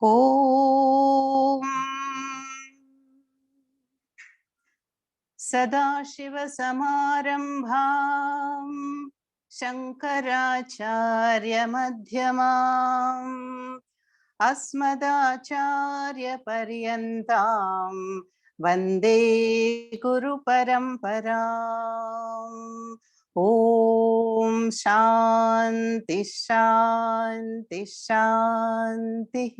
ॐ सदाशिवसमारम्भां शङ्कराचार्यमध्यमाम् अस्मदाचार्यपर्यन्तां वन्दे गुरुपरम्पराम्। ॐ शान्ति शान्ति शान्तिः।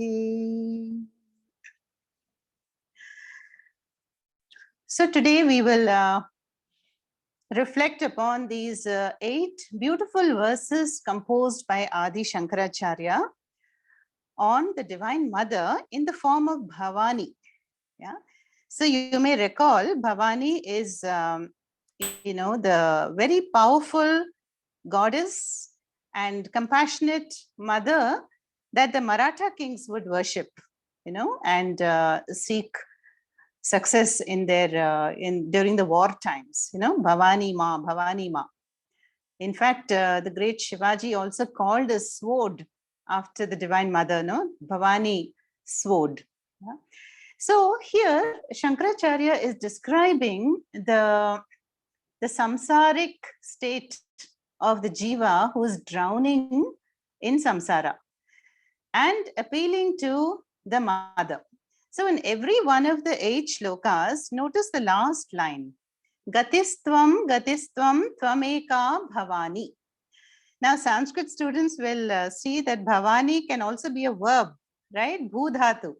So today we will reflect upon these 8 beautiful verses composed by Adi Shankaracharya on the Divine Mother in the form of Bhavani. Yeah. So you may recall Bhavani is, the very powerful goddess and compassionate mother that the Maratha kings would worship, and seek success in their during the war times. Bhavani Ma, Bhavani Ma. In fact, the great Shivaji also called a sword after the Divine Mother, Bhavani sword. Yeah? So here Shankaracharya is describing the samsaric state of the jiva who is drowning in samsara and appealing to the mother. So in every one of the 8 shlokas, notice the last line, Gatistvam, Gatistvam, Tvameka Bhavani. Now Sanskrit students will see that Bhavani can also be a verb, right? Bhudhatu.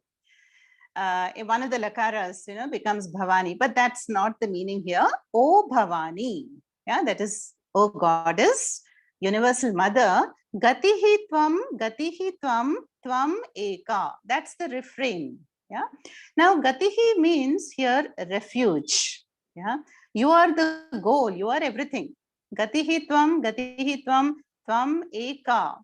One of the lakaras, becomes Bhavani, but that's not the meaning here. O Bhavani, yeah, that is, O goddess, universal mother, Gatihi Tvam, Tvam Eka. That's the refrain. Yeah. Now Gatihi means here refuge. Yeah. You are the goal, you are everything. Gatihi Tvam, Tvam Eka.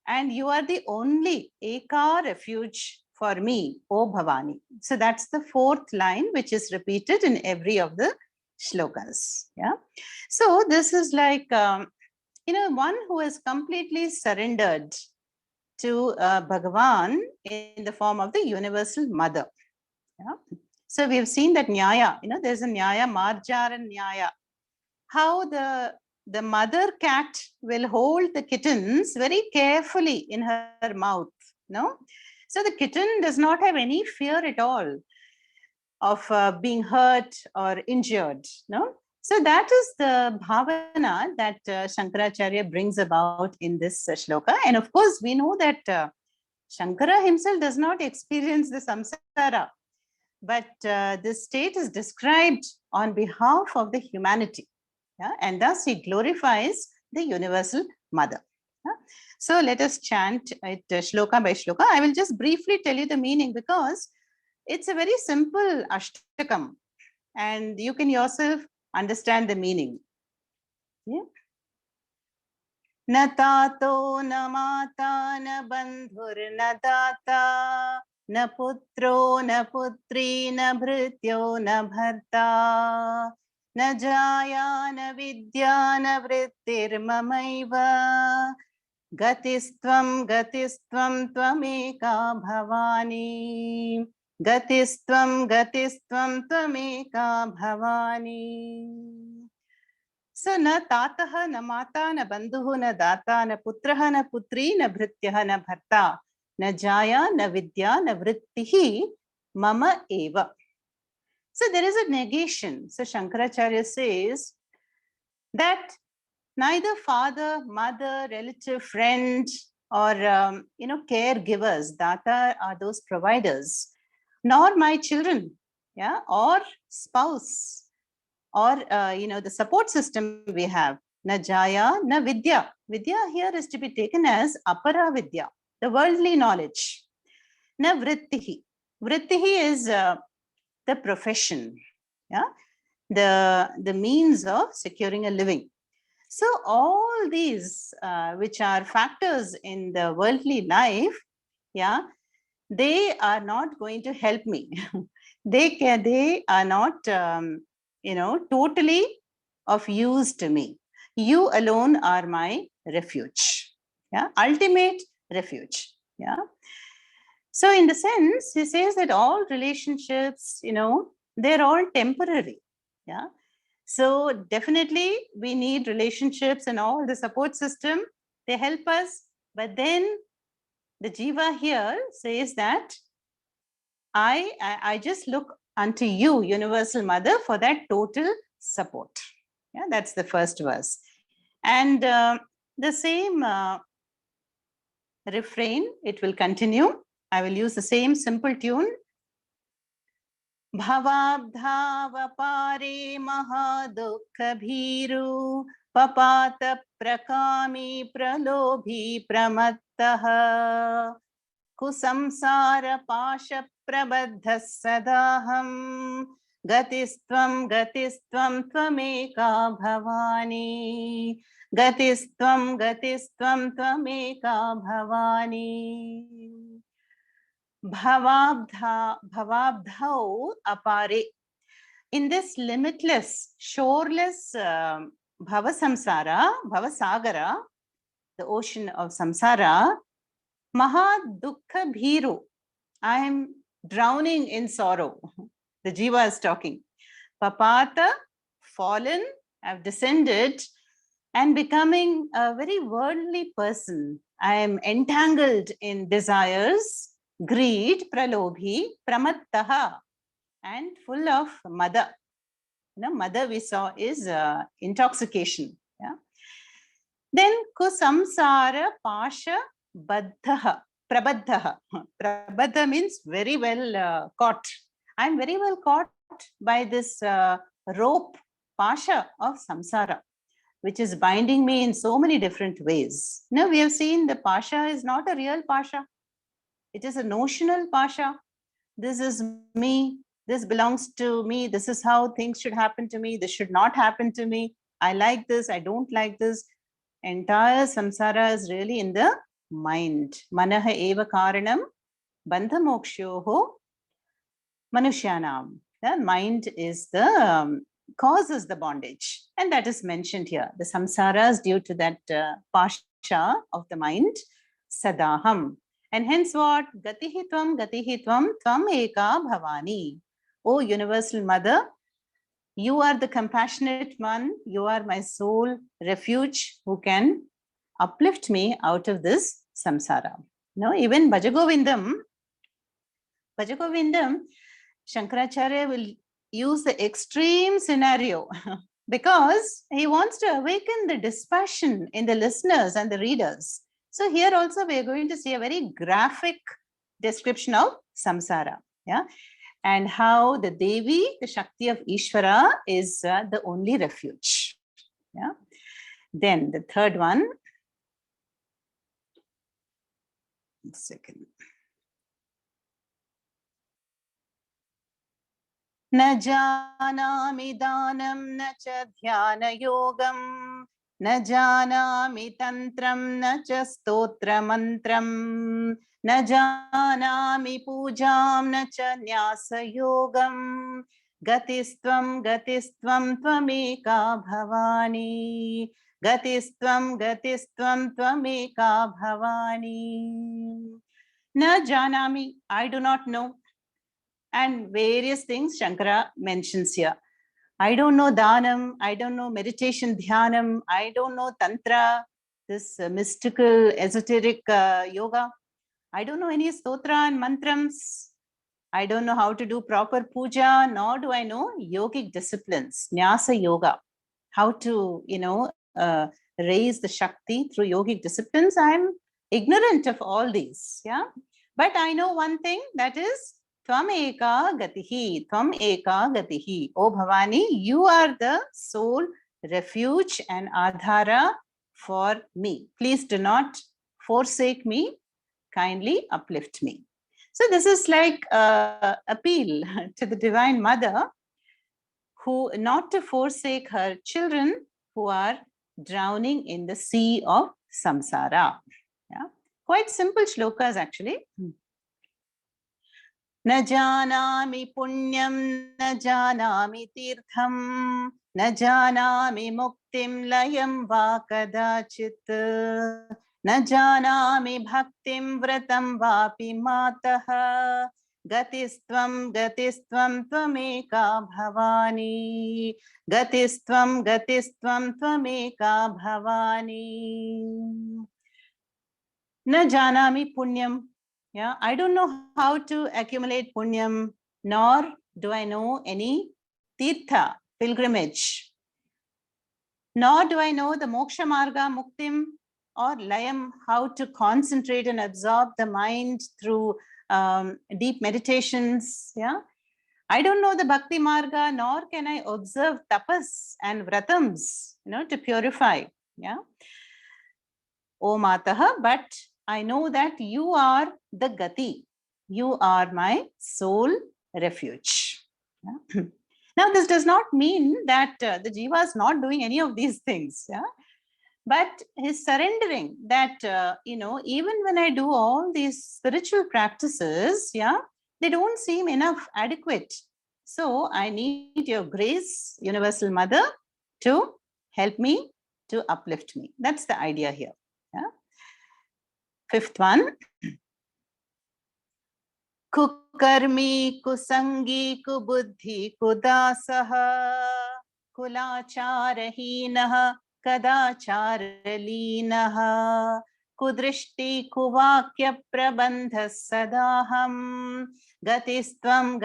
And you are the only Eka refuge for me, O Bhavani. So that's the 4th line, which is repeated in every of the shlokas. Yeah. So this is like, one who has completely surrendered to Bhagavan in the form of the universal mother. Yeah. So we have seen that Nyaya, there's a Nyaya, Marjar and Nyaya. How the mother cat will hold the kittens very carefully in her mouth. So the kitten does not have any fear at all of being hurt or injured. So that is the bhavana that Shankaracharya brings about in this shloka. And of course, we know that Shankara himself does not experience the samsara, but this state is described on behalf of the humanity. Yeah? And thus he glorifies the universal mother. Yeah? So let us chant it shloka by shloka. I will just briefly tell you the meaning because it's a very simple ashtakam and you can yourself understand the meaning. Yeah? Na tato na mata na bandhur na data na putro na putri na bhrityo na bharta na jaya na vidya na vrittirmamaiva Gatistvam Tvameka Bhavani Gatistvam Tvameka Bhavani. So na tataha na mata na bandhuhu na data na putraha na putri na bhrityaha na bharta na jaya na vidya na vrittihi mama eva. So there is a negation. So Shankaracharya says that neither father, mother, relative, friend, or caregivers, data are those providers, nor my children, yeah, or spouse, or the support system we have. Na jaya, na vidya. Vidya here is to be taken as apara vidya, the worldly knowledge. Na vrittihi. Vrittihi is the profession, yeah, the means of securing a living. So all these, which are factors in the worldly life, yeah, they are not going to help me. They are not, totally of use to me. You alone are my refuge. Yeah, ultimate refuge. Yeah. So in the sense, he says that all relationships, they're all temporary. Yeah. So definitely we need relationships and all the support system. They help us. But then the Jiva here says that I just look unto you, Universal Mother, for that total support. Yeah, that's the first verse. And the same refrain, it will continue. I will use the same simple tune. भवाब्धावपारे महादुःखभीरु पपात प्रकामी प्रलोभी प्रमत्तः कुसंसार पाश प्रबद्धः सदाहं गतिस्त्वं त्वमेका Bhavani गतिस्त्वं त्वमेका Bhavani Bhavabdhau apare. In this limitless, shoreless Bhavasagara, the ocean of samsara, Mahadukha Bhiru. I am drowning in sorrow. The Jiva is talking. Papata, fallen, I've descended and becoming a very worldly person. I am entangled in desires, greed, pralobhi, pramattaha, and full of mada. Mada we saw is intoxication. Yeah. Then kusamsara pasha baddhaha, prabadhaha. Prabadha means very well caught. I'm very well caught by this rope, pasha of samsara, which is binding me in so many different ways. Now we have seen the pasha is not a real pasha. It is a notional pasha. This is me. This belongs to me. This is how things should happen to me. This should not happen to me. I like this. I don't like this. Entire samsara is really in the mind. Manaha eva karanam bandha mokshoho manushyanam. The mind is the causes the bondage. And that is mentioned here. The samsara is due to that pasha of the mind, sadaham. And hence what? Gatihi tvam eka bhavani. O Universal Mother, you are the compassionate one. You are my soul refuge who can uplift me out of this samsara. Even Bhajagovindam, Shankaracharya will use the extreme scenario because he wants to awaken the dispassion in the listeners and the readers. So here also we are going to see a very graphic description of samsara. Yeah. And how the Devi, the Shakti of Ishvara, is the only refuge. Yeah. Then the third one. Second. न जानामि दानं न च ध्यानयोगं न जानामि तन्त्रं न च स्तोत्रमन्त्रं न जानामि पूजां न च न्यासयोगं गतिस्त्वं त्वमेका भवानी गतिस्त्वं त्वमेका भवानी न जानामि, I do not know. And various things Shankara mentions here. I don't know Dhanam, I don't know meditation Dhyanam, I don't know Tantra, this mystical, esoteric yoga. I don't know any stotra and mantrams. I don't know how to do proper puja, nor do I know yogic disciplines, Nyasa yoga. How to, raise the Shakti through yogic disciplines. I'm ignorant of all these. Yeah. But I know one thing, that is Tvam eka gatihi, tvam eka gatihi. Oh Bhavani, you are the sole refuge and adhara for me. Please do not forsake me. Kindly uplift me. So this is like an appeal to the Divine Mother, who not to forsake her children who are drowning in the sea of samsara. Yeah, quite simple shlokas actually. न जानामि पुण्यं न जानामि तीर्थं न जानामि मुक्तिं लयं वा कदाचित् न जानामि भक्तिं व्रतं वापि मातः गतिस्त्वं त्वमेका भवानी गतिस्त्वं त्वमेका भवानी न जानामि punyam. Yeah, I don't know how to accumulate punyam, nor do I know any tirtha, pilgrimage, nor do I know the moksha marga, muktim, or layam, how to concentrate and absorb the mind through deep meditations. Yeah, I don't know the bhakti marga, nor can I observe tapas and vratams, to purify. Yeah. O Mataha, but I know that you are the Gati. You are my soul refuge. Yeah. Now, this does not mean that the Jiva is not doing any of these things. Yeah? But he's surrendering that, even when I do all these spiritual practices, yeah, they don't seem enough adequate. So I need your grace, Universal Mother, to help me, to uplift me. That's the idea here. Yeah. Fifth one. Kukarmi, kusangi, kubuddhi, kudasaha, kulacharahinaha, kadacharalinaha, kudrishti, kuvakya prabandha sadaham, gatistvam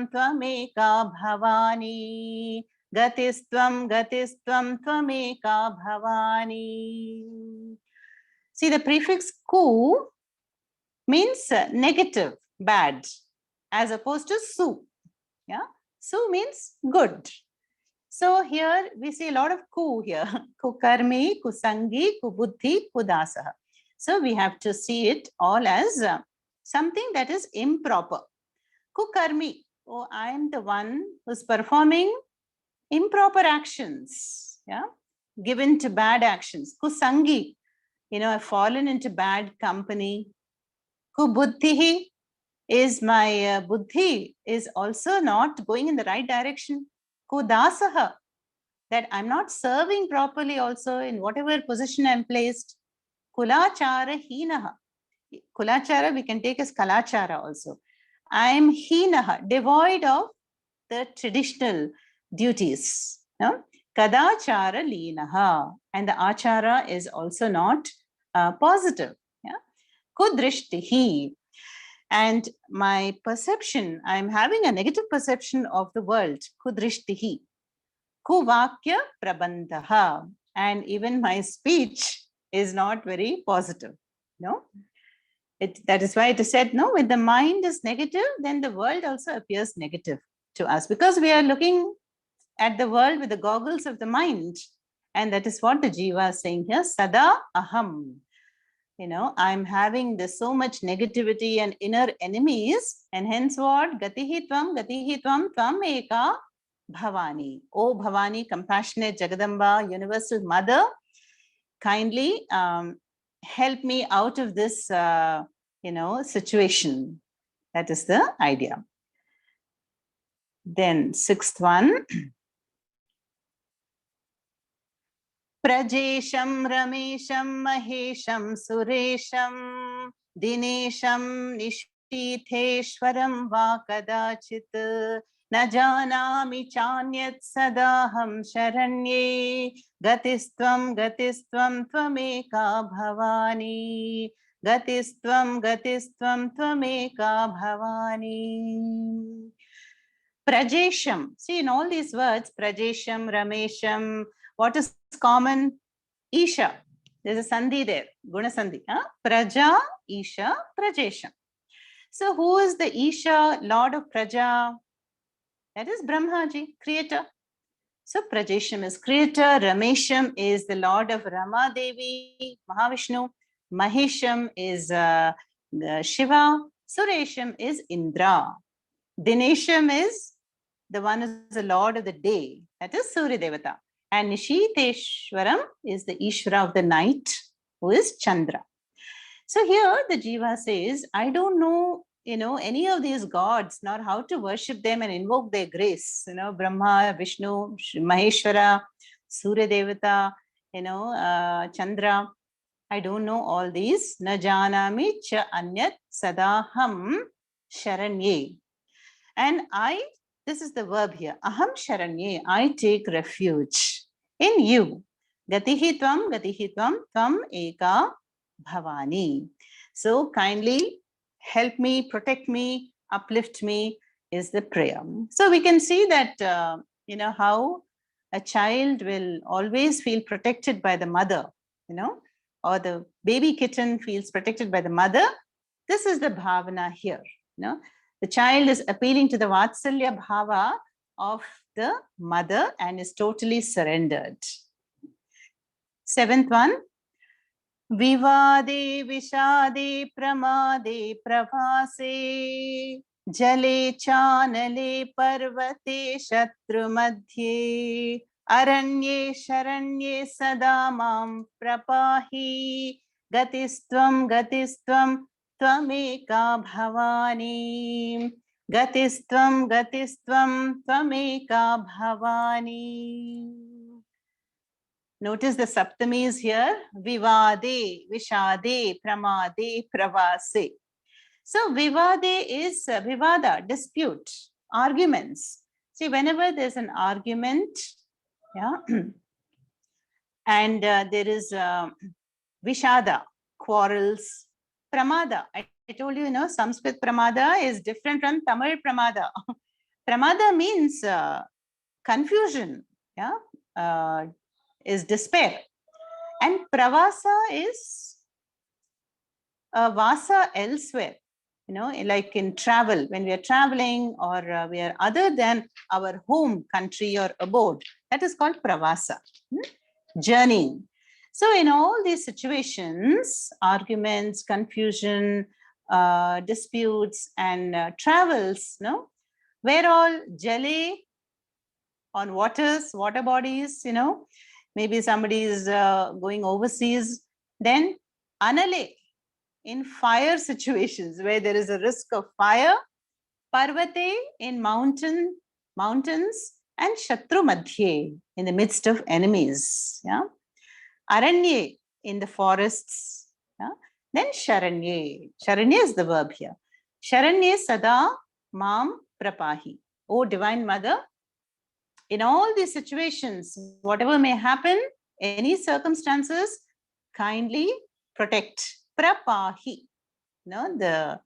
tvameka bhavani, gatistvam tvameka bhavani. See, the prefix ku means negative, bad, as opposed to su. Yeah, su means good. So here we see a lot of ku here. Kukarmi, kusangi, kubuddhi, kudasaha. So we have to see it all as something that is improper. Kukarmi, oh, I am the one who's performing improper actions. Yeah, given to bad actions. Kusangi, I've fallen into bad company. Kubuddhihi is my buddhi is also not going in the right direction. Kudasaha, that I'm not serving properly also in whatever position I'm placed. Kulachara hinaha. Kulachara we can take as kalachara also. I'm hinaha, devoid of the traditional duties. No? Kadachara linaha. And the achara is also not positive. Yeah? Kudrishtihi. And my perception, I'm having a negative perception of the world. Kudrishtihi. Kuvakya prabandhaha. And even my speech is not very positive. No? That is why it is said, no, when the mind is negative, then the world also appears negative to us, because we are looking at the world with the goggles of the mind. And that is what the Jiva is saying here, Sada Aham. I'm having this so much negativity and inner enemies, and hence what? Gatihi tvam eka bhavani. Oh Bhavani, compassionate Jagadamba, Universal Mother, kindly help me out of this, situation. That is the idea. Then sixth one. Prajesham, Ramesham, Mahesham, Suresham, Dinesham, Nishitheshwaram va kadachit, na janami chanyat sadaham sharanye, gatistvam tvameka bhavani, gatistvam tvameka bhavani. Prajesham, see in all these words, Prajesham, Ramesham, what is common? Isha. There's a sandhi there, guna sandhi. Huh? Praja, Isha, Prajesham. So who is the Isha, Lord of Praja? That is Brahmaji, creator. So Prajesham is creator, Ramesham is the Lord of Rama Devi, Mahavishnu, Mahesham is Shiva, Suresham is Indra, Dinesham is the one who is the Lord of the day, that is Surya Devata. And Nishitheshwaram is the Ishvara of the night, who is Chandra. So here the Jiva says, I don't know, any of these gods, nor how to worship them and invoke their grace. Brahma, Vishnu, Maheshwara, Surya Devata, Chandra. I don't know all these. Na janami cha anyat sadaham sharanye. And this is the verb here. Aham sharanye, I take refuge in you. Gatihi tvam, tvam eka bhavani. So kindly help me, protect me, uplift me is the prayer. So we can see that, how a child will always feel protected by the mother, or the baby kitten feels protected by the mother. This is the bhavana here. The child is appealing to the Vatsalya bhava of the mother and is totally surrendered. 7th one. Vivade vishade pramade pravase jale chanale parvate shatru madhye aranye sharanye sadamam prapahi gatistvam tvameka bhavani gatistvam tvameka bhavani. Notice the saptamis here. Vivade, vishade, pramade, pravase. So vivade is vivada, dispute, arguments. See, whenever there's an argument, and there is vishada, quarrels, pramada. I told you, Sanskrit pramada is different from Tamil pramada. Pramada means confusion, is despair. And pravasa is vasa elsewhere, like in travel, when we are traveling or we are other than our home country or abode, that is called pravasa, journeying. So in all these situations, arguments, confusion, disputes and travels, where all jale, on waters, water bodies, maybe somebody is going overseas, then anale, in fire situations where there is a risk of fire, parvate, in mountains, and shatru madhye, in the midst of enemies, aranye, in the forests, then sharanye. Sharanye is the verb here. Sharanye sada mam prapahi. O Divine Mother, in all these situations, whatever may happen, any circumstances, kindly protect. Prapahi. The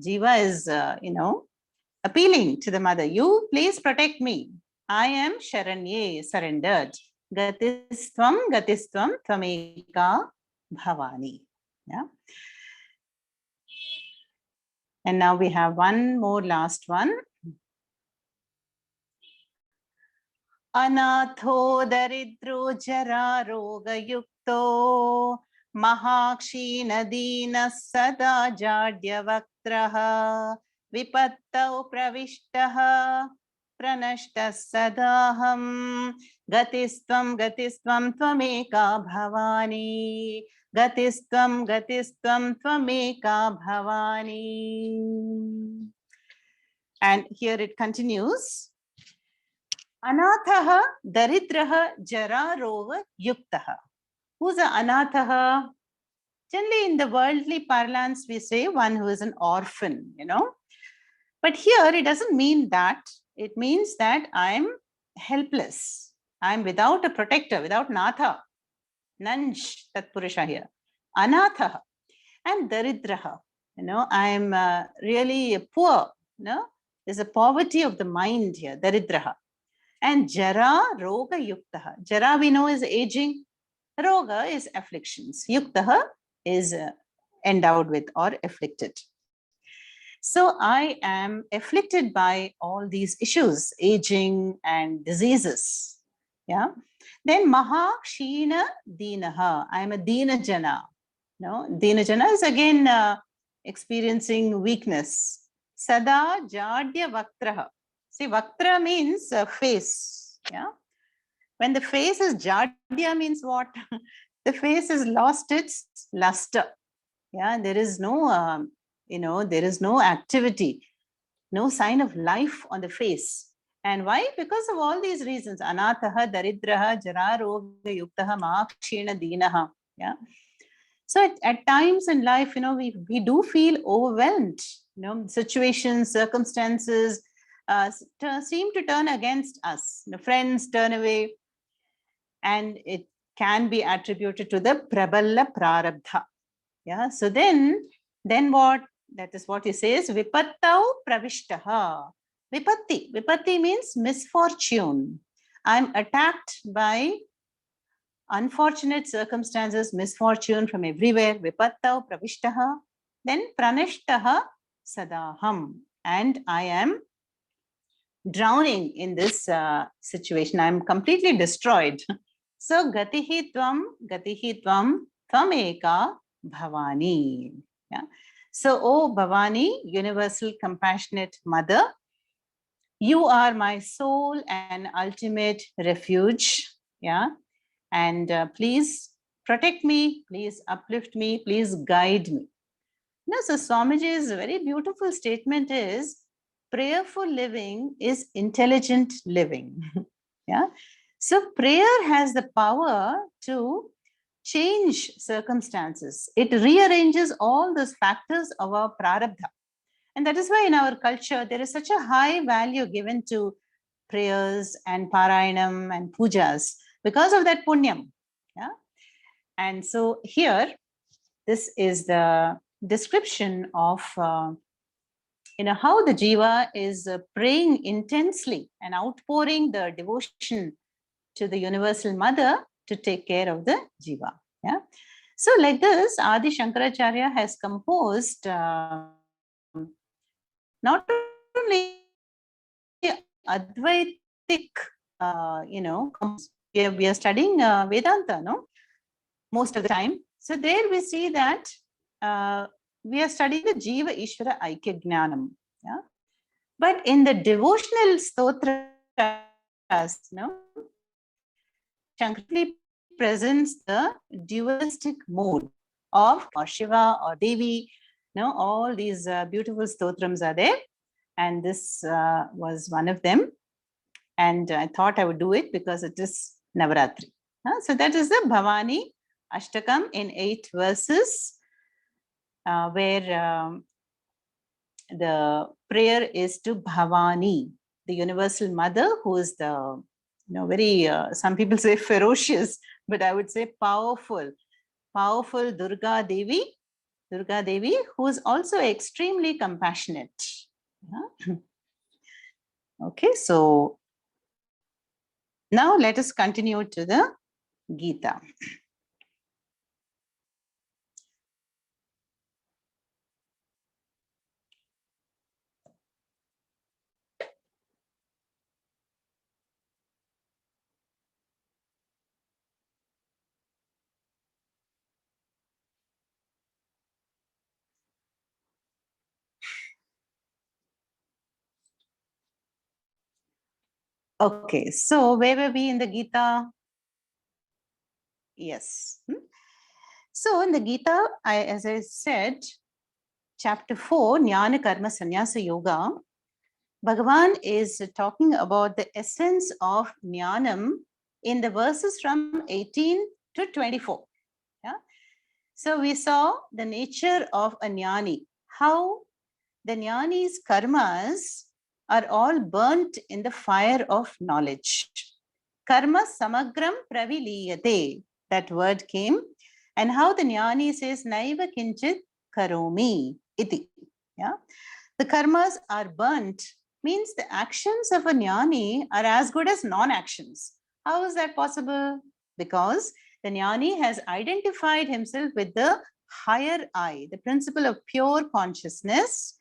jiva is, appealing to the mother. You please protect me. I am Sharanye, surrendered. Gatistvam, tvameka bhavani. And now we have one more last one. Anatho daridro jara roga yukto mahakshina dina sada jadya vaktraha vipattau pravishtaha pranashta sadaham gatistvam tvameka bhavani gatistvam tvameka bhavani. And here it continues. Anathaha daridraha jara rova yuktaha. Who's an anathaha? Generally in the worldly parlance, we say one who is an orphan, But here it doesn't mean that. It means that I'm helpless. I'm without a protector, without natha. Nanj, Tatpurusha here. Anathaha. And daridraha. I'm really poor. There's a poverty of the mind here, daridraha. And jara roga yuktaha. Jara we know is aging. Roga is afflictions. Yuktaha is endowed with or afflicted. So I am afflicted by all these issues, aging and diseases. Then maha kshina dinaha. I am a dina jana. Dina jana is again experiencing weakness. Sada jadya vaktraha. See, vaktra means face. When the face is jadya means what? The face has lost its luster. There is no, there is no activity, no sign of life on the face. And why? Because of all these reasons. Anathaha, daridraha, jara roga yuktaha, mahakshina dinaha. So at times in life, we do feel overwhelmed. Situations, circumstances seem to turn against us. Friends turn away, and it can be attributed to the praballa prarabdha. Yeah. So then what? That is what he says. Vipattau pravishtaha. Vipatti means misfortune. I'm attacked by unfortunate circumstances, misfortune from everywhere. Vipattau pravishtaha. Then pranishtaha sadaham. And I am drowning in this situation. I'm completely destroyed. So gatihi tvam eka bhavani. Yeah. So, oh Bhavani, universal compassionate mother, you are my sole and ultimate refuge. Yeah. And please protect me, please uplift me, please guide me. So Swamiji's very beautiful statement is, prayerful living is intelligent living. Yeah. So prayer has the power to change circumstances. It rearranges all those factors of our prarabdha. And that is why in our culture, there is such a high value given to prayers and parayanam and pujas because of that punyam. Yeah. And so here, this is the description of how the jiva is praying intensely and outpouring the devotion to the universal mother to take care of the jiva. Yeah. So like this, Adi Shankaracharya has composed not only Advaitic, we are studying Vedanta, no? Most of the time. So there we see that we are studying the Jiva Ishvara Aikya Jnanam. Yeah? But in the devotional stotras, Shankara presents the dualistic mode of Shiva or Devi. All these beautiful stotrams are there. And this was one of them. And I thought I would do it because it is Navaratri. So that is the Bhavani Ashtakam in 8 verses, where the prayer is to Bhavani, the universal mother, who is the very, some people say ferocious, but I would say powerful Durga Devi, who is also extremely compassionate. Yeah. Okay, so now let us continue to the Gita. Okay, so where were we in the Gita? Yes. So in the Gita, as I said, chapter 4, Jnana Karma Sannyasa Yoga, Bhagavan is talking about the essence of Jnanam in the verses from 18 to 24. Yeah? So we saw the nature of a Jnani, how the Jnani's karmas are all burnt in the fire of knowledge. Karma samagram praviliyate, that word came, and how the Jnani says, Naiva kinchit karomi iti. Yeah? The karmas are burnt, means the actions of a Jnani are as good as non-actions. How is that possible? Because the Jnani has identified himself with the higher I, the principle of pure consciousness,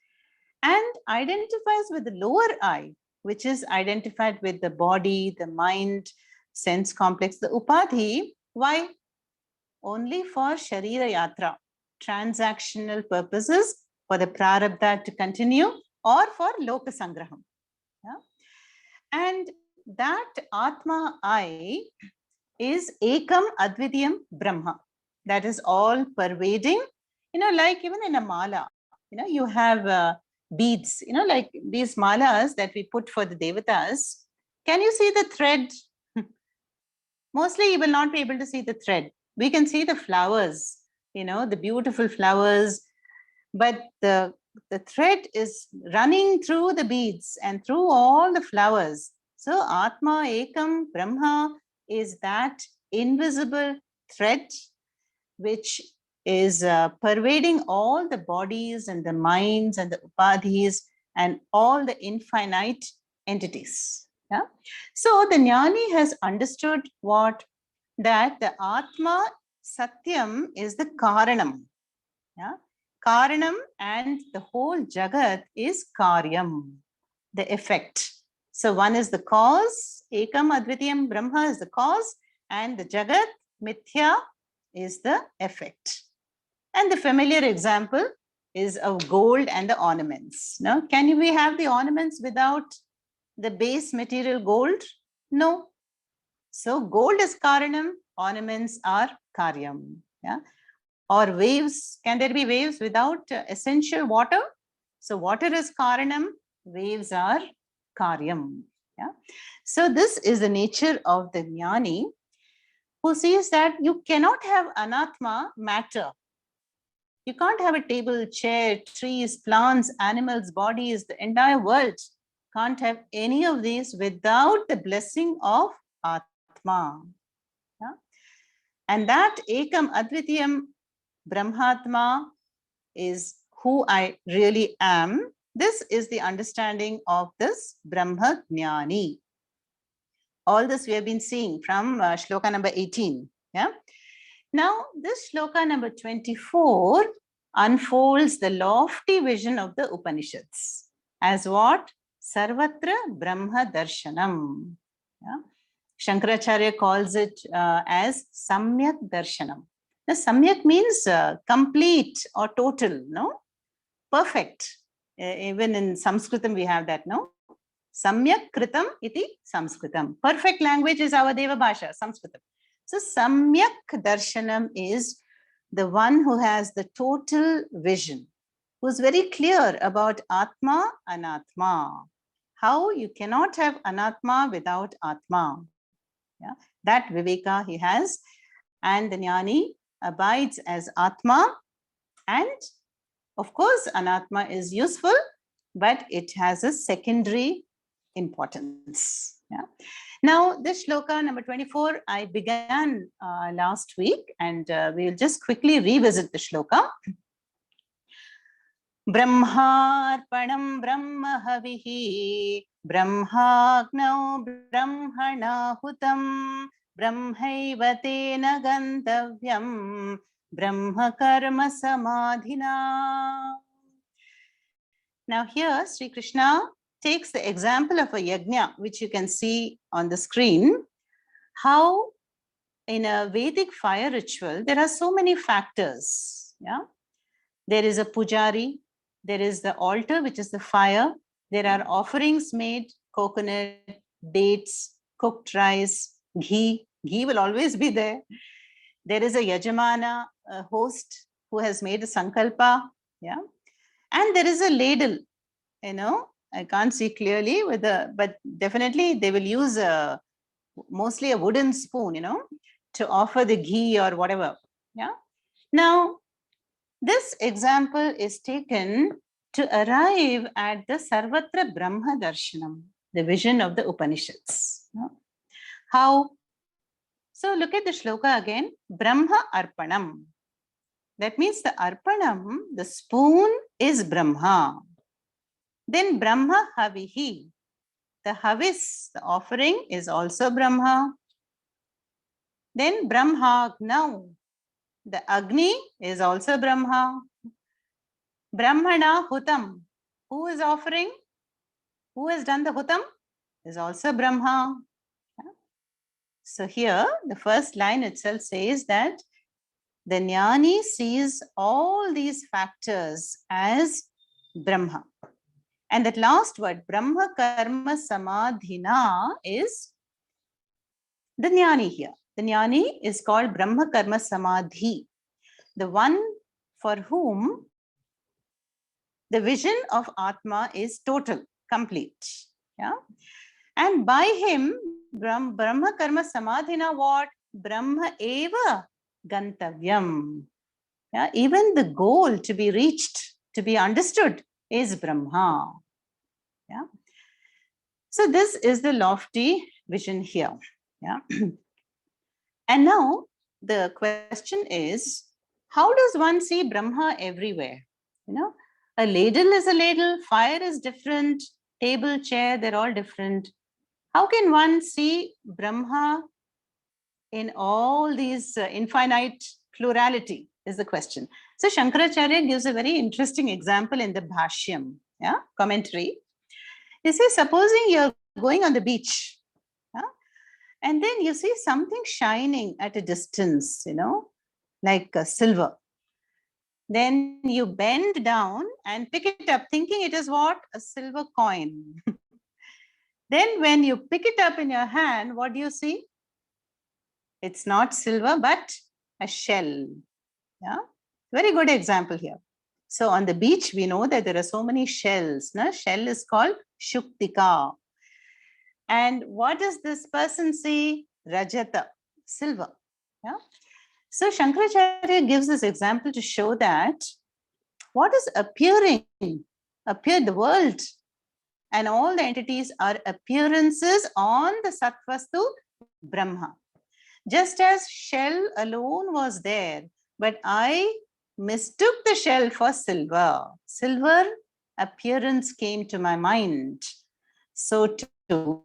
and identifies with the lower I, which is identified with the body, the mind, sense complex, the upadhi. Why? Only for Sharira Yatra, transactional purposes, for the prarabdha to continue, or for Loka Sangraham. Yeah? And that Atma I is Ekam Advidiyam Brahma. That is all pervading, like even in a mala, you have beads, like these malas that we put for the devatas. Can you see the thread? Mostly you will not be able to see the thread. We can see the flowers, the beautiful flowers, but the thread is running through the beads and through all the flowers. So Atma Ekam Brahma is that invisible thread which is pervading all the bodies and the minds and the upadhis and all the infinite entities. Yeah? So the Jnani has understood what? That the Atma Satyam is the Karanam. Yeah? Karanam and the whole Jagat is Karyam, the effect. So one is the cause, Ekam Advitiyam Brahma is the cause, and the Jagat, Mithya, is the effect. And the familiar example is of gold and the ornaments. Now, can we have the ornaments without the base material gold? No. So gold is Karanam, ornaments are Karyam. Yeah. Or waves, can there be waves without essential water? So water is Karanam, waves are Karyam. Yeah. So this is the nature of the Jnani, who sees that you cannot have Anatma, matter. You can't have a table, chair, trees, plants, animals, bodies, the entire world. Can't have any of these without the blessing of Atma. Yeah? And that Ekam Advitiyam Brahmatma is who I really am. This is the understanding of this Brahma Jnani. All this we have been seeing from shloka number 18. Yeah. Now, this shloka number 24 unfolds the lofty vision of the Upanishads as what? Sarvatra Brahma Darshanam. Yeah? Shankaracharya calls it as Samyak Darshanam. The Samyak means complete or total, no? Perfect. Even in Sanskritam we have that, no? Samyak Kritam iti Sanskritam. Perfect language is our Deva Bhasha, Sanskritam. So Samyak Darshanam is the one who has the total vision, who's very clear about Atma, Anatma. How you cannot have Anatma without Atma. Yeah? That Viveka he has, and the Jnani abides as Atma, and of course Anatma is useful, but it has a secondary importance. Yeah. Now, this shloka number 24, I began last week, and we'll just quickly revisit the shloka. Brahmarpanam Brahmahavihi Brahmagnau Brahmanahutam Brahmaiva tena gantavyam Brahma karma samadhina. Now here Sri Krishna takes the example of a yajna, which you can see on the screen, how in a Vedic fire ritual, there are so many factors. Yeah, there is a pujari, there is the altar, which is the fire. There are offerings made, coconut, dates, cooked rice, ghee. Ghee will always be there. There is a yajamana, a host who has made a sankalpa. Yeah, and there is a ladle. I can't see clearly but definitely they will use mostly a wooden spoon, to offer the ghee or whatever. Yeah. Now, this example is taken to arrive at the Sarvatra Brahma Darshanam, the vision of the Upanishads. How? So look at the shloka again. Brahma Arpanam. That means the Arpanam, the spoon, is Brahma. Then Brahma Havihi, the Havis, the offering, is also Brahma. Then Brahmagnau, the Agni is also Brahma. Brahmana Hutam, who is offering? Who has done the Hutam? Is also Brahma. So here, the first line itself says that the Jnani sees all these factors as Brahma. And that last word, Brahma Karma Samadhina, is the Jnani here. The Jnani is called Brahma Karma Samadhi, the one for whom the vision of Atma is total, complete. Yeah? And by him, Brahma Karma Samadhina, what? Brahma Eva Gantavyam. Yeah, even the goal to be reached, to be understood, is Brahma. Yeah. So this is the lofty vision here. Yeah. And now the question is, how does one see Brahma everywhere? You know, a ladle is a ladle, fire is different, table, chair, they're all different. How can one see Brahma in all these infinite plurality is the question. So Shankaracharya gives a very interesting example in the Bhashyam, yeah, commentary. He says, supposing you're going on the beach, yeah, and then you see something shining at a distance, you know, like silver. Then you bend down and pick it up, thinking it is what? A silver coin. Then when you pick it up in your hand, what do you see? It's not silver, but a shell. Yeah, very good example here. So on the beach, we know that there are so many shells. No? Shell is called Shuktika. And what does this person see? Rajata, silver. Yeah. So Shankaracharya gives this example to show that what is appearing, the world and all the entities are appearances on the Sattvastu Brahma. Just as shell alone was there, but I mistook the shell for silver. Silver appearance came to my mind. So too,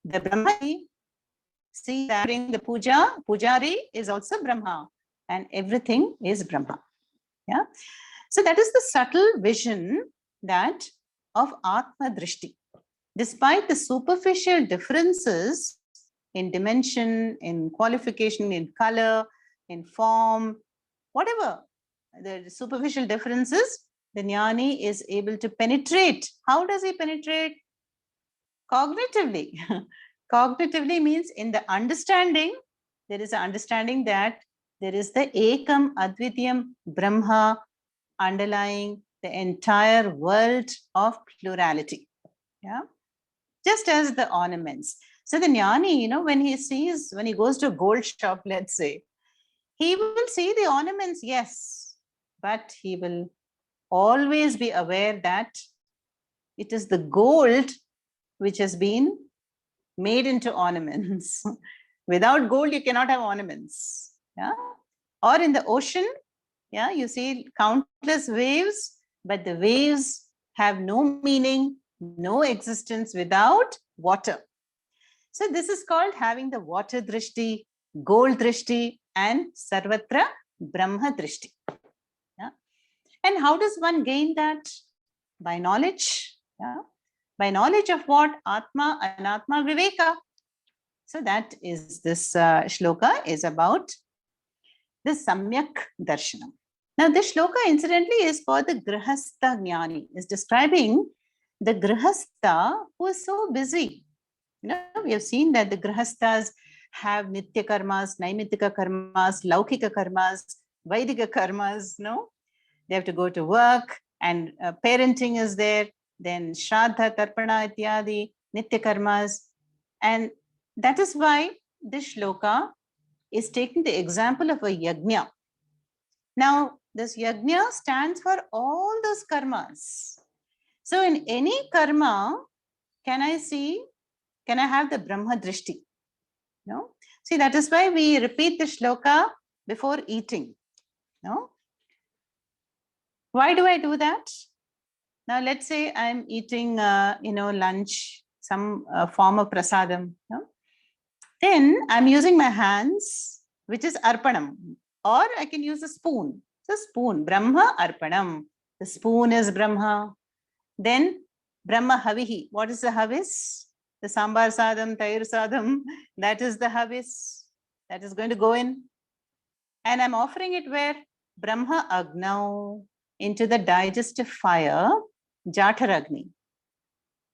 the Brahma, see that during the puja, pujari is also Brahma, and everything is Brahma. Yeah. So that is the subtle vision that of Atma Drishti. Despite the superficial differences in dimension, in qualification, in color, in form, whatever the superficial differences, the jnani is able to penetrate. How does he penetrate? Cognitively. Cognitively means in the understanding, there is an understanding that there is the Ekam Advitiyam Brahma underlying the entire world of plurality. Yeah. Just as the ornaments. So the jnani, you know, when he goes to a gold shop, let's say, he will see the ornaments, yes, but he will always be aware that it is the gold which has been made into ornaments. Without gold, you cannot have ornaments. Yeah. Or in the ocean, yeah, you see countless waves, but the waves have no meaning, no existence without water. So this is called having the water drishti, gold drishti, and sarvatra brahma drishti. Yeah. And how does one gain that? By knowledge. Yeah. By knowledge of what? Atma, Anatma, Viveka. So that is this shloka is about the Samyak Darshanam. Now this shloka incidentally is for the Grihastha Jnani, is describing the Grihastha who is so busy. You know, we have seen that the Grihasthas have Nitya karmas, Naimittika karmas, Laukika karmas, Vaidika karmas, no? They have to go to work and parenting is there, then Shraddha, Tarpana, Ityadi, Nitya karmas. And that is why this shloka is taking the example of a yajna. Now, this yajna stands for all those karmas. So in any karma, can I have the Brahma Drishti? No? See, that is why we repeat the shloka before eating. No? Why do I do that? Now, let's say I'm eating, lunch, some form of prasadam. No? Then I'm using my hands, which is arpanam, or I can use a spoon. So spoon, Brahma arpanam. The spoon is Brahma. Then Brahma havihi. What is the havis? The sambar sadam, tayur sadam, that is the havis. That is going to go in. And I'm offering it where? Brahma agnau, into the digestive fire, Jataragni.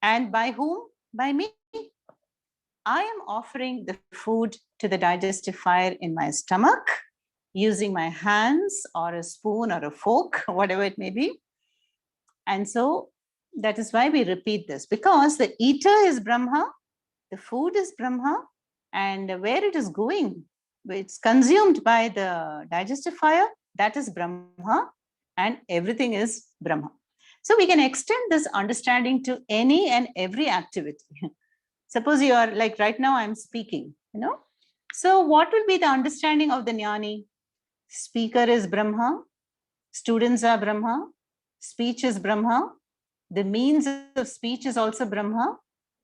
And by whom? By me. I am offering the food to the digestive fire in my stomach using my hands or a spoon or a fork, whatever it may be. And so That is why we repeat this, because the eater is Brahma, the food is Brahma, and where it is going, it's consumed by the digestive fire, that is Brahma, and everything is Brahma. So we can extend this understanding to any and every activity. Suppose you are like right now I'm speaking, So what will be the understanding of the jnani? Speaker is Brahma, students are Brahma, speech is Brahma, the means of speech is also Brahma,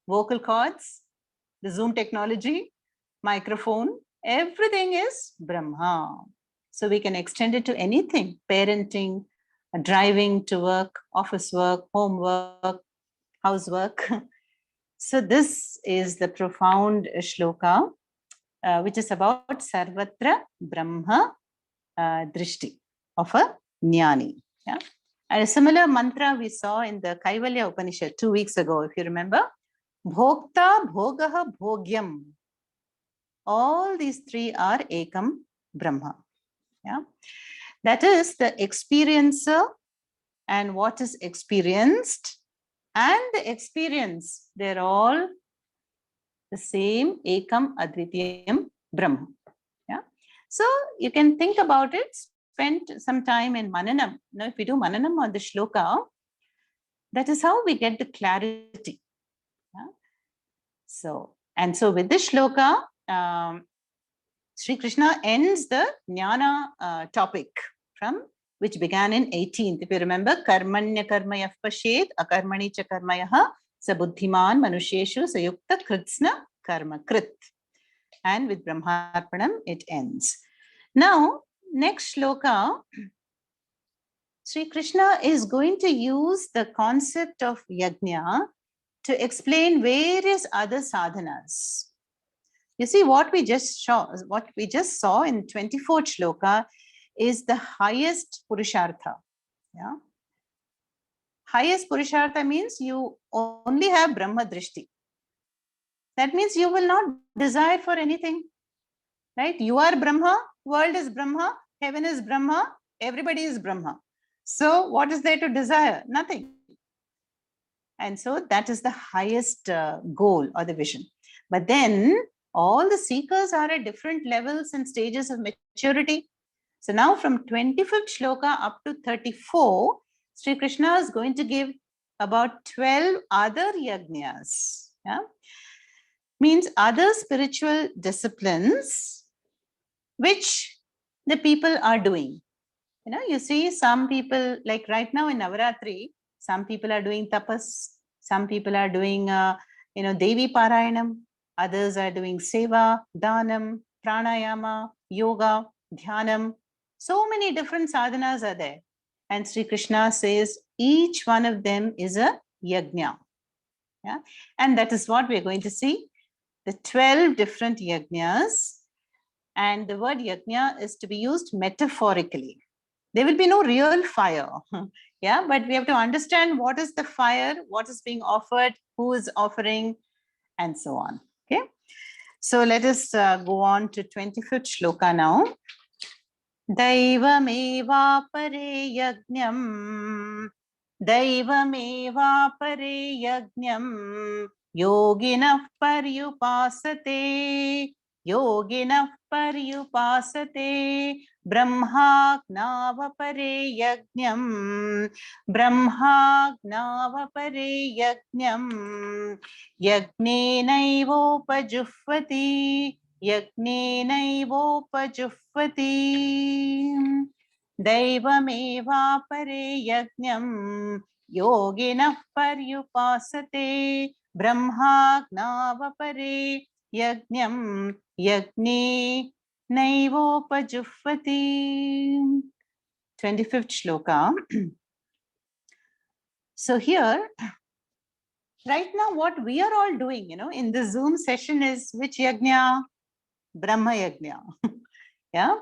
vocal cords, the Zoom technology, microphone, everything is Brahma. So we can extend it to anything, parenting, driving to work, office work, homework, housework. So this is the profound shloka, which is about Sarvatra Brahma Drishti of a jnani. Yeah? And a similar mantra we saw in the Kaivalya Upanishad 2 weeks ago, if you remember. Bhokta Bhogaha Bhogyam. All these three are Ekam Brahma. Yeah? That is the experiencer and what is experienced and the experience. They're all the same Ekam Advitiyam Brahma. Yeah? So you can think about it, spend some time in Mananam. Now, if we do Mananam on the shloka, that is how we get the clarity. Yeah? So with this shloka, Sri Krishna ends the jnana topic from which began in 18th. If you remember, karmanya karmayah pashet akarmani cha karmayah sabuddhiman manusheshu sayukta kritsna karma krit. And with Brahmarpanam, it ends. Now, next shloka, Sri Krishna is going to use the concept of yajna to explain various other sadhanas. You see, what we just saw in 24th shloka is the highest purushartha. Yeah? Highest purushartha means you only have Brahma Drishti. That means you will not desire for anything. Right? You are Brahma, world is Brahma, heaven is Brahma, everybody is Brahma. So what is there to desire? Nothing. And so that is the highest goal or the vision. But then all the seekers are at different levels and stages of maturity. So now from 25th shloka up to 34, Sri Krishna is going to give about 12 other yajnas. Yeah? Means other spiritual disciplines which the people are doing. You see some people, like right now in Navaratri, some people are doing tapas, some people are doing, Devi Parayanam, others are doing seva, dhanam, pranayama, yoga, dhyanam. So many different sadhanas are there. And Sri Krishna says each one of them is a yajna. Yeah? And that is what we're going to see, the 12 different yajnas. And the word yajna is to be used metaphorically. There will be no real fire. Yeah, but we have to understand what is the fire, what is being offered, who is offering, and so on. Okay. So let us go on to 25th shloka now. Daivameva pare yajnam. Daivameva pare yajnam. Yoginah paryupasate. Yoginah paryupasate. Brahmagnavapare yajnam. Brahmagnavapare yajnam. Yajnenaivopajufvati. Yajnenaivopajufvati. Daivamevapare yajnam. Yoginah paryupasate. Brahmagnavapare yajnam. Yajne naivopajufvati. 25th shloka. So here, right now, what we are all doing, in the Zoom session is which yajna? Brahma yajna. Yeah.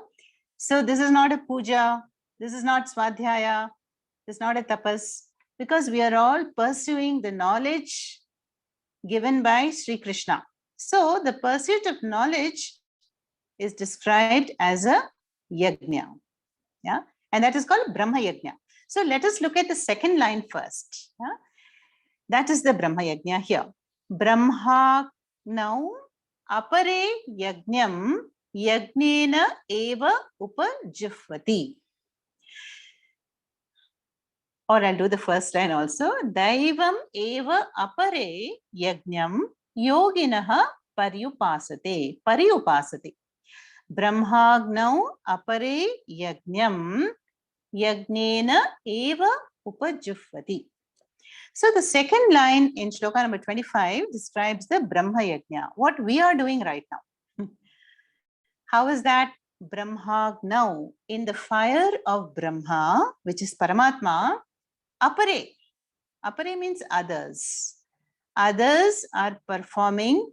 So this is not a puja. This is not swadhyaya. This is not a tapas. Because we are all pursuing the knowledge given by Sri Krishna. So the pursuit of knowledge is described as a yajna. Yeah. And that is called Brahma yajna. So let us look at the second line first. Yeah? That is the Brahma Yajna here. Brahma now apare yajnam yajnena eva upajifvati. Or I'll do the first line also. Daivam eva apare yajnam yoginaha paryupasate. Paryupasate. Brahmagnau apare yajnam yajnena eva upajifvati. So the second line in shloka number 25 describes the Brahma Yajna, what we are doing right now. How is that? Brahmagnau, in the fire of Brahma, which is Paramatma, apare. Apare means others. Others are performing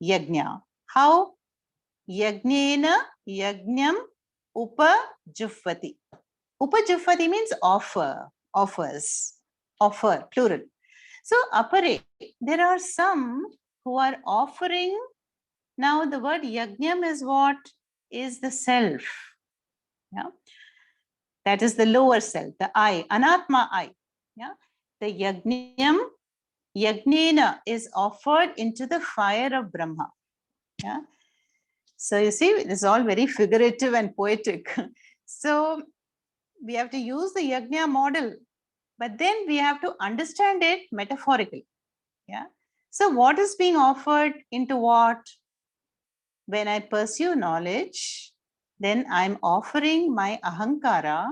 yajna. How? Yajnena yajnam upajifvati. Upajifvati means offer, offers, offer, plural. So apare, there are some who are offering. Now the word yajnam is what? Is the self. Yeah. That is the lower self, the I, anatma I. Yeah. The yajnam, yajnena is offered into the fire of Brahma. Yeah. So you see, it is all very figurative and poetic. So we have to use the yajna model, but then we have to understand it metaphorically. Yeah. So what is being offered into what? When I pursue knowledge, then I'm offering my ahankara,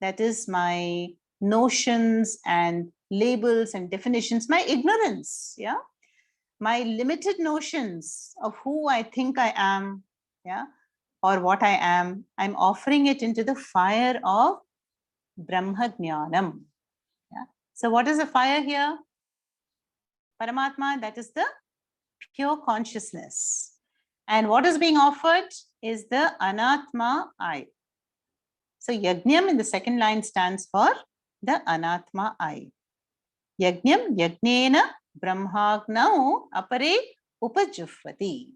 that is my notions and labels and definitions, my ignorance, yeah, my limited notions of who I think I am, yeah, or what I am. I'm offering it into the fire of Brahma Jnanam. Yeah. So what is the fire here? Paramatma, that is the pure consciousness. And what is being offered is the Anatma I. So Yajnam in the second line stands for the Anatma I. Yajnam Yajnena Brahmagnau apare upajifvati.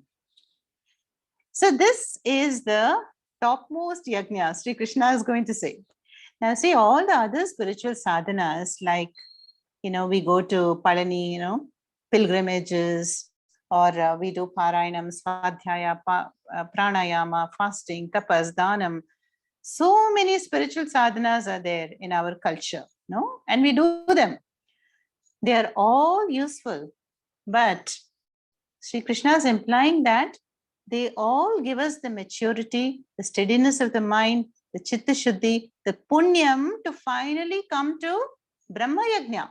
So this is the topmost yajna Sri Krishna is going to say. Now see, all the other spiritual sadhanas, like, we go to Palani, pilgrimages, or we do Parayanam, Swadhyaya, Pranayama, fasting, tapas, danam. So many spiritual sadhanas are there in our culture, no? And we do them. They are all useful, but Sri Krishna is implying that they all give us the maturity, the steadiness of the mind, the chitta shuddhi, the punyam to finally come to Brahma Yajna.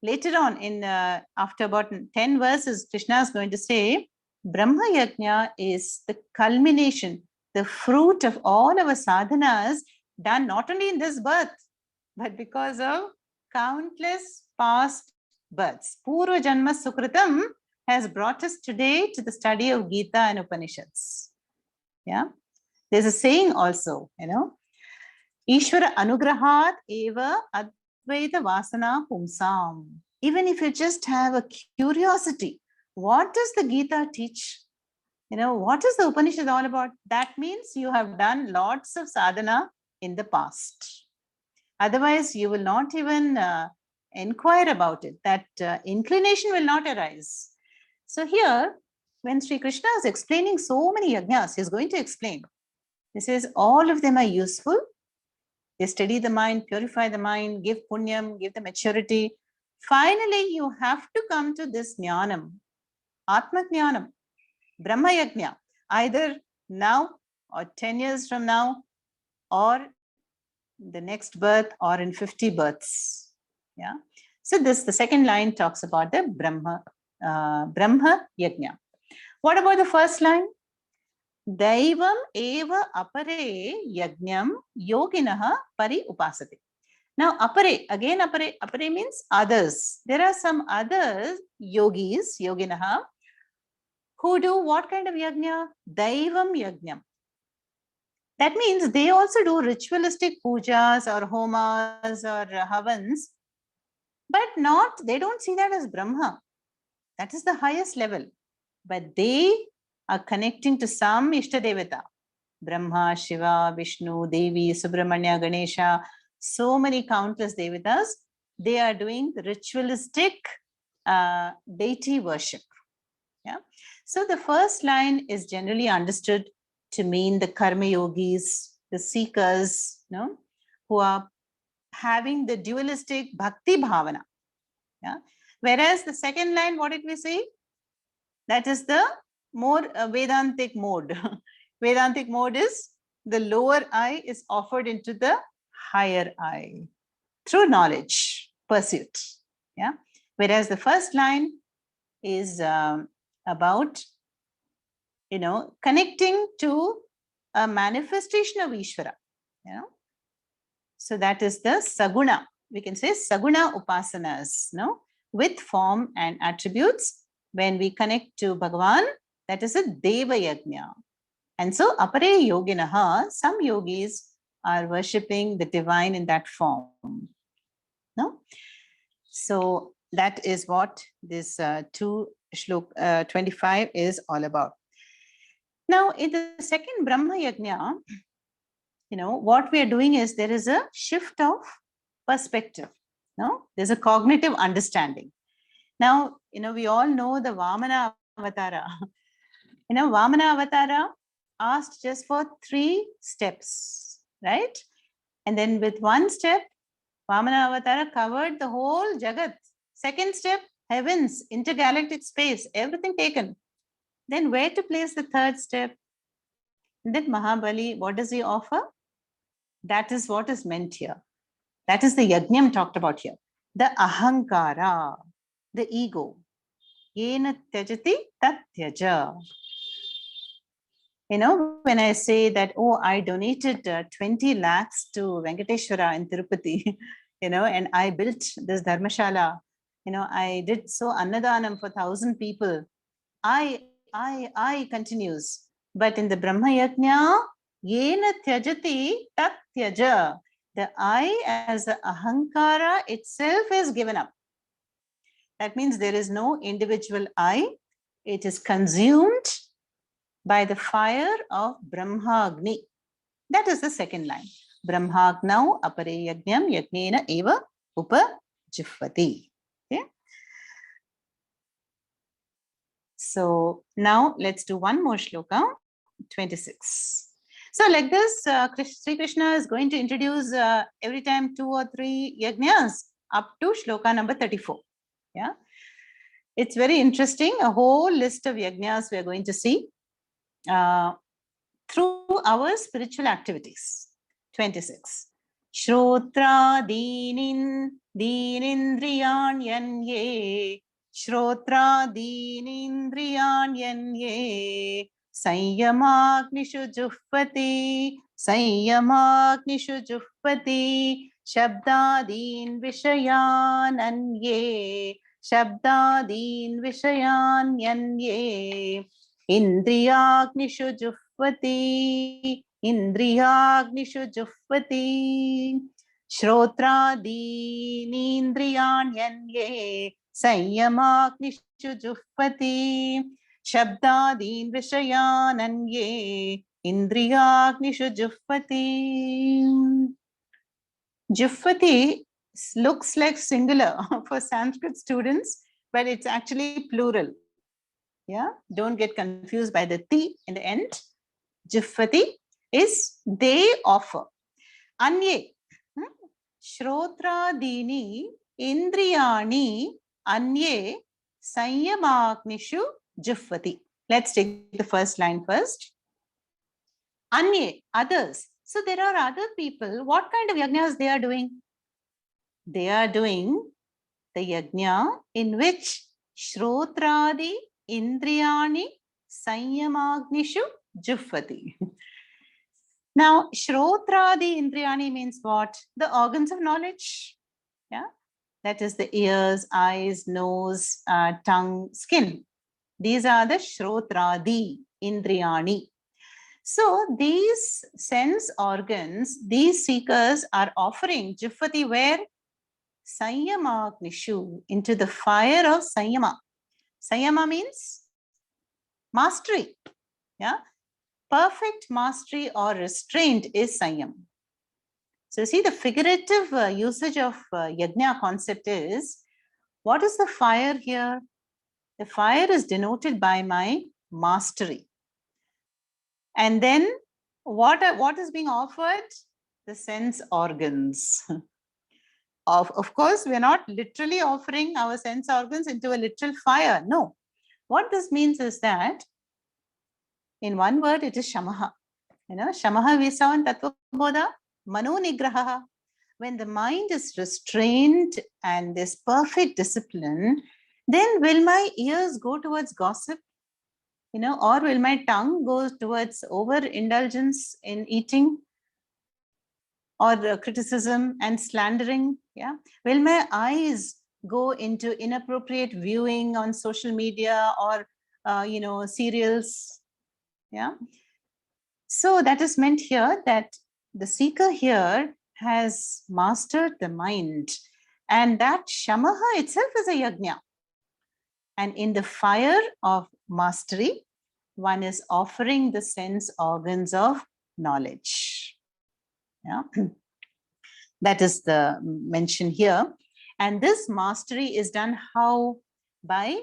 Later on, in after about 10 verses, Krishna is going to say, Brahma Yajna is the culmination, the fruit of all our sadhanas done not only in this birth, but because of countless past births. Purva Janma Sukritam has brought us today to the study of Gita and Upanishads. Yeah, there's a saying also, Ishvara Anugrahat Eva Advaita Vasana Pumsam. Even if you just have a curiosity, what does the Gita teach? What is the Upanishad all about? That means you have done lots of sadhana in the past. Otherwise, you will not even inquire about it. That inclination will not arise. So here, when Sri Krishna is explaining so many yajnas, he is going to explain. He says all of them are useful. They steady the mind, purify the mind, give punyam, give the maturity. Finally, you have to come to this jnanam, Atma Jnanam, Brahma Yajna, either now or 10 years from now, or the next birth, or in 50 births. Yeah. So the second line talks about the Brahma Yajna. What about the first line? Daivam eva apare yajnam yoginaha pari upasate. Now apare, again apare means others. There are some other yogis, yoginaha, who do what kind of yajna? Daivam yajnam. That means they also do ritualistic pujas or homas or havans, but they don't see that as Brahma. That is the highest level. But they are connecting to some Ishtadevata. Brahma, Shiva, Vishnu, Devi, Subramanya, Ganesha, so many countless Devatas. they are doing the ritualistic deity worship. Yeah. So the first line is generally understood to mean the karma yogis, the seekers, who are having the dualistic bhakti bhavana. Yeah. Whereas the second line, what did we say? That is the more Vedantic mode. Vedantic mode is the lower I is offered into the higher I through knowledge pursuit. Yeah. Whereas the first line is about, connecting to a manifestation of Ishvara. So that is the Saguna. We can say Saguna Upasanas, with form and attributes. When we connect to Bhagavan, that is a Deva Yajna. And so Apare Yoginaha, some yogis are worshipping the divine in that form. No? So that is what this 2 Shlok 25 is all about. Now, in the second Brahma Yajna, what we are doing is there is a shift of perspective. There's a cognitive understanding. Now, we all know the Vamana Avatara. Vamana Avatara asked just for 3 steps, right? And then with 1 step, Vamana Avatara covered the whole Jagat. Second step, heavens, intergalactic space, everything taken. Then where to place the 3rd step? And then Mahabali, what does he offer? That is what is meant here. That is the Yajnam talked about here. The Ahankara, the ego. Yena tyajati tat tyaja. When I say that, I donated 20 lakhs to Venkateshwara in Tirupati, and I built this Dharmashala, I did so Annadanam for 1,000 people. I continues. But in the Brahma Yajna, Yena tyajati tat tyaja. The I as a Ahankara itself is given up. That means there is no individual I. It is consumed by the fire of Brahmagni. That is the second line. Brahmagnau apare yajnam yajnena eva upajihvati. Okay. So now let's do one more shloka, 26. So like this, Sri Krishna is going to introduce every time 2 or 3 yajnas up to shloka number 34. Yeah. It's very interesting. A whole list of yajnas we are going to see through our spiritual activities. 26. Shrotra dinindriyanyanye. Shrotra dinindriyanyanye. Sanyamagnishu juhvati. Sanyamagnishu juhvati. Shabdadin vishayananye. Shabdadin vishayananye. Indriyagnishu juhvati. Indriyagnishu juhvati. Shrotraadinindriyanyanye. Sanyamagnishu juhvati. Shabdadin vishayananye. Indriyagnishu juhvati. Juhvati looks like singular for Sanskrit students, but it's actually plural. Yeah, don't get confused by the ti in the end. Juhvati is they offer. Anye, Shrotradini Indriyani Anye Sanyamagnishu Juhvati. Let's take the first line first. Anye, others. So there are other people. What kind of yajnas they are doing? They are doing the yajna in which Shrotradi Indriyani Sanyamagnishu Juhvati. Now, Shrotradi Indriyani means what? The organs of knowledge. Yeah, that is the ears, eyes, nose, tongue, skin. These are the Shrotradi Indriyani. So these sense organs, these seekers are offering Juhvati where? Sanyamagnishu, into the fire of Sanyama. Sanyama means mastery. Yeah, perfect mastery or restraint is Sanyam. So see, the figurative usage of yajna concept is, what is the fire here? The fire is denoted by my mastery. And then what is being offered? The sense organs. Of course, we're not literally offering our sense organs into a literal fire. No. What this means is that, in one word, it is shamaha. Shamaha we saw in Tattvabodha, mano nigraha. When the mind is restrained and there's perfect discipline, then will my ears go towards gossip? Or will my tongue go towards overindulgence in eating or criticism and slandering? Yeah. Will my eyes go into inappropriate viewing on social media or, serials? Yeah. So that is meant here that the seeker here has mastered the mind, and that shamaha itself is a yajna. And in the fire of mastery, one is offering the sense organs of knowledge. Yeah. That is the mention here. And this mastery is done how? By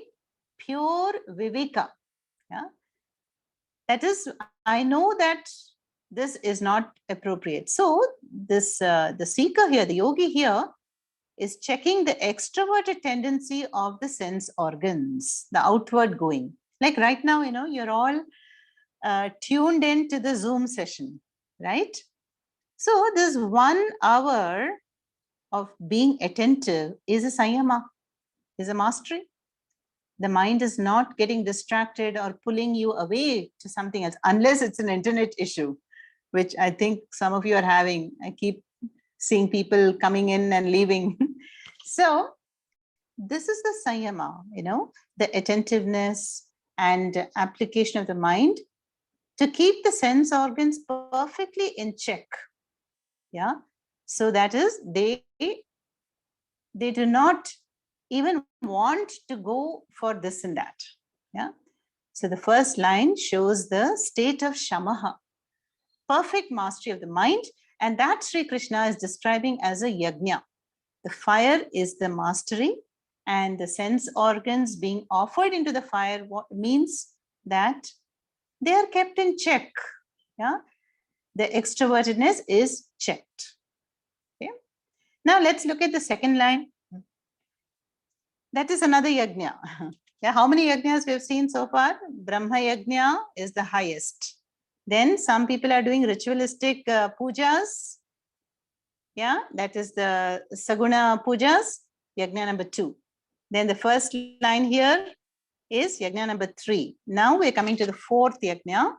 pure viveka. Yeah. That is, I know that this is not appropriate. So this the seeker here, the yogi here, is checking the extroverted tendency of the sense organs, the outward going. Like right now, you're all tuned into the Zoom session, right? So this 1 hour of being attentive is a sanyama, is a mastery. The mind is not getting distracted or pulling you away to something else, unless it's an internet issue, which I think some of you are having. I keep seeing people coming in and leaving. So this is the sanyama, the attentiveness and application of the mind to keep the sense organs perfectly in check. Yeah. So that is, they do not even want to go for this and that. Yeah. So the first line shows the state of shamaha, perfect mastery of the mind, and that Sri Krishna is describing as a yajna. The fire is the mastery, and the sense organs being offered into the fire means that they are kept in check. Yeah. The extrovertedness is checked. Okay. Now let's look at the second line. That is another yajna. Yeah, how many yajnas we have seen so far? Brahma yajna is the highest. Then some people are doing ritualistic pujas. Yeah, that is the Saguna pujas, yajna number 2. Then the first line here is yajna number 3. Now we're coming to the fourth yajna.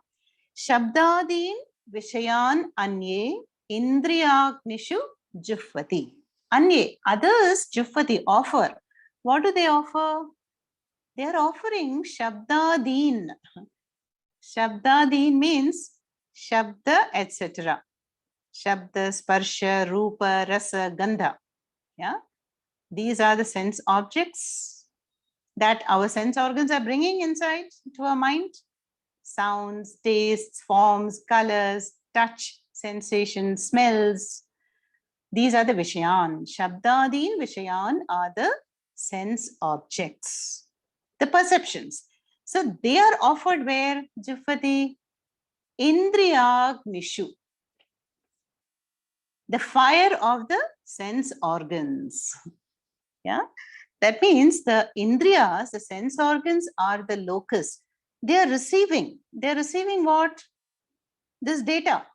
Shabdadin Vishayan Anye Indriyagnishu Jufvati. Anye, others Jufvati, offer. What do they offer? They are offering Shabdadin. Shabdadin means Shabda, etc. Shabda, Sparsha, Rupa, Rasa, Gandha. Yeah. These are the sense objects that our sense organs are bringing inside to our mind. Sounds, tastes, forms, colors, touch, sensations, smells. These are the Vishayan. Shabdadin Vishayan are the sense objects, the perceptions. So they are offered where? Jufati? Indriyagnishu, the fire of the sense organs. Yeah, that means the indriyas, the sense organs, are the locus. They are receiving. They are receiving what? This data.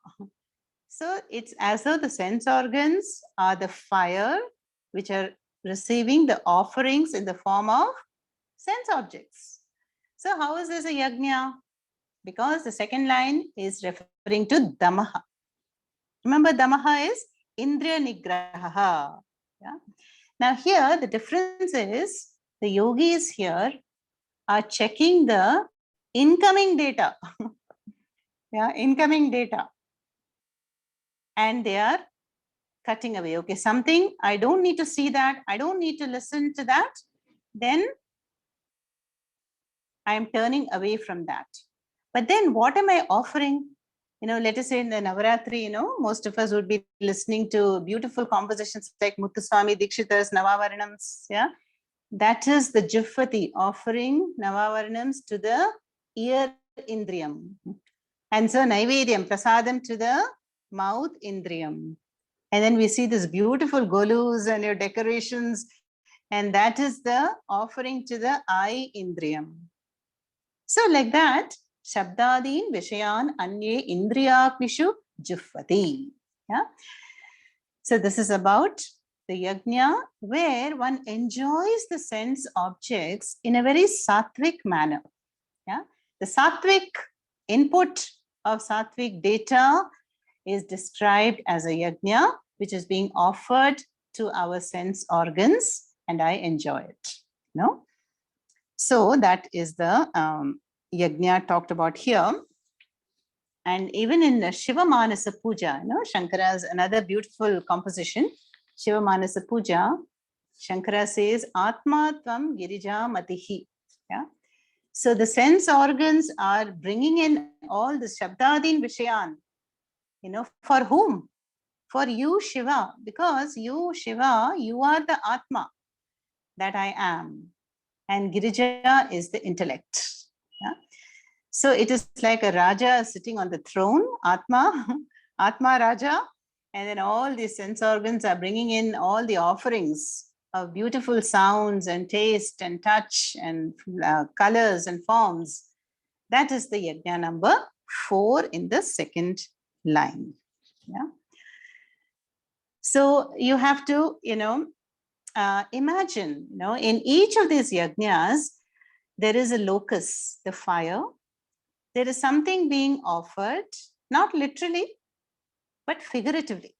So it's as though the sense organs are the fire which are receiving the offerings in the form of sense objects. So how is this a yajna? Because the second line is referring to damaha. Remember, damaha is indriya nigraha. Yeah? Now here the difference is the yogis here are checking the incoming data. Yeah, incoming data. And they are cutting away. Okay, something, I don't need to see that. I don't need to listen to that. Then I am turning away from that. But then what am I offering? let us say in the Navaratri, most of us would be listening to beautiful compositions like Muthuswami Dikshita's Navavarnams. Yeah, that is the Jifati, offering Navavarnams to the ear Indriyam. And so Naivedyam, Prasadam to the mouth Indriyam. And then we see this beautiful golus and your decorations, and that is the offering to the eye Indriyam. So like that, Shabdadin Vishayan Anye Indriyaknishu Jufati. Yeah. So this is about the yajna where one enjoys the sense objects in a very sattvic manner. Yeah. The sattvic input of sattvic data is described as a yajna, which is being offered to our sense organs, and I enjoy it. No? So that is the yajna talked about here. And even in the Shiva Manasa Puja, Shankara's another beautiful composition, Shiva Manasa Puja, Shankara says, Atma Tvam Girija Matihi. Yeah. So the sense organs are bringing in all the Shabdadin Vishayan. For whom? For you, Shiva, because you, Shiva, you are the Atma that I am. And Girija is the intellect. Yeah? So it is like a Raja sitting on the throne, Atma, Atma Raja, and then all these sense organs are bringing in all the offerings of beautiful sounds and taste and touch and colors and forms. That is the yajna number 4 in the second line. Yeah. So you have to, imagine, in each of these yajnas, there is a locus, the fire. There is something being offered, not literally, but figuratively.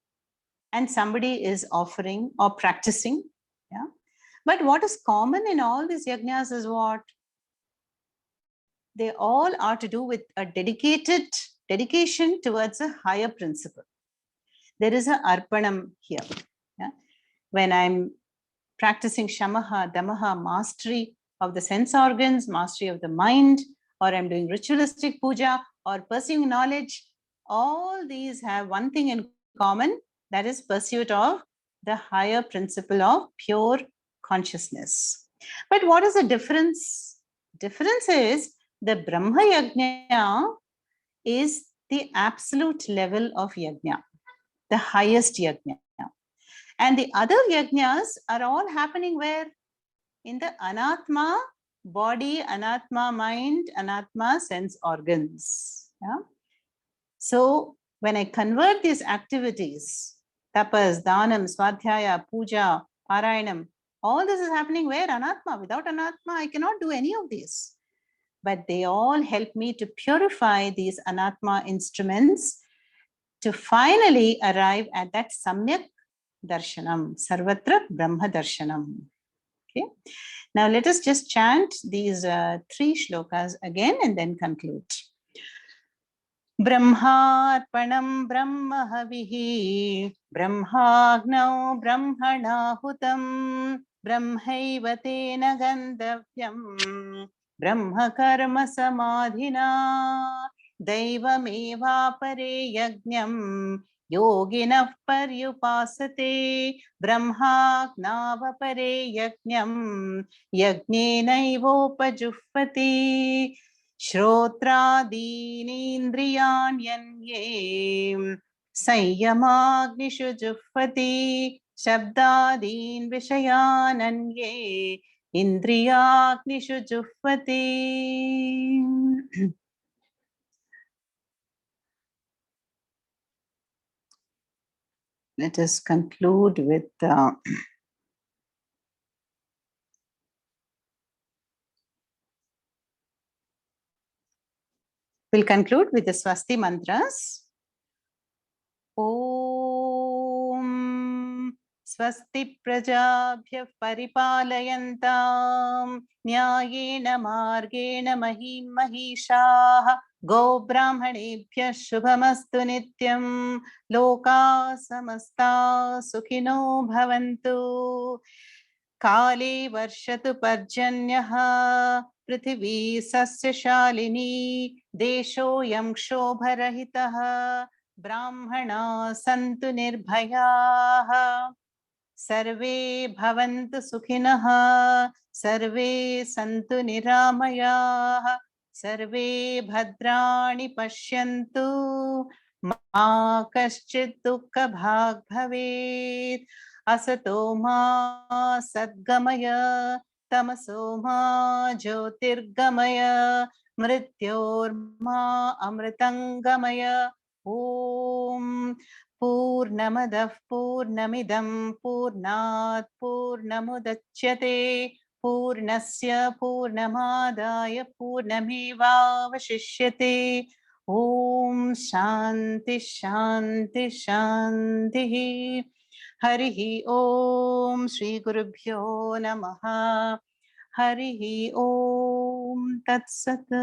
And somebody is offering or practicing. Yeah. But what is common in all these yajnas is what? They all are to do with a dedication towards a higher principle. There is a arpanam here. Yeah? When I'm practicing shamaha, damaha, mastery of the sense organs, mastery of the mind, or I'm doing ritualistic puja or pursuing knowledge, all these have one thing in common, that is pursuit of the higher principle of pure consciousness. But what is the difference? Difference is the Brahma Yajna is the absolute level of Yajna, the highest Yajna. And the other Yajnas are all happening where? In the Anatma body, Anatma mind, Anatma sense organs. Yeah? So when I convert these activities, tapas, dhanam, swadhyaya, puja, parayanam, all this is happening where? Anatma. Without Anatma, I cannot do any of these. But they all help me to purify these Anatma instruments to finally arrive at that Samyak Darshanam, Sarvatra Brahma Darshanam. Okay. Now let us just chant these 3 shlokas again and then conclude. Brahmarpanam Brahmahavihi Brahmagnau Brahmanahutam Brahmaiva tena gandavyam Brahma karma samadhina Daivameva pare yajnam Yoginah paryupasate Brahmagnava pare yajnam Yajnenaivopajuhvati Shrotradeendriyanyanye Sanyamagnishu juhvati Shabdadeen vishayananye Indriyagnishu juhvati. Let us conclude with we'll conclude with the Swasti mantras. Om Swasti Prajabhya Paripalayantam Nyayena Margena Mahim Mahishaha Go Brahmanebhya Shubhamastu Nityam Loka Samasta Sukhino Bhavantu Kale Varshatu Parjanyaha पृथिवी सस्यशालिनी देशोऽयं क्षोभरहितः ब्राह्मणाः सन्तु निर्भयाः सर्वे भवन्तु सुखिनः सर्वे सन्तु निरामयाः सर्वे भद्राणि पश्यन्तु मा कश्चित् दुःखभाग् भवेत् असतो मा सद्गमय तमसो मा ज्योतिर्गमय मृत्योर्मा अमृतङ्गमय ॐ पूर्णमदः पूर्णमिदं पूर्णात् पूर्णमुदच्यते पूर्णस्य पूर्णमादाय पूर्णमेवावशिष्यते ॐ शान्ति शान्ति शान्तिः हरिः ॐ श्रीगुरुभ्यो नमः हरिः ॐ तत्सत्।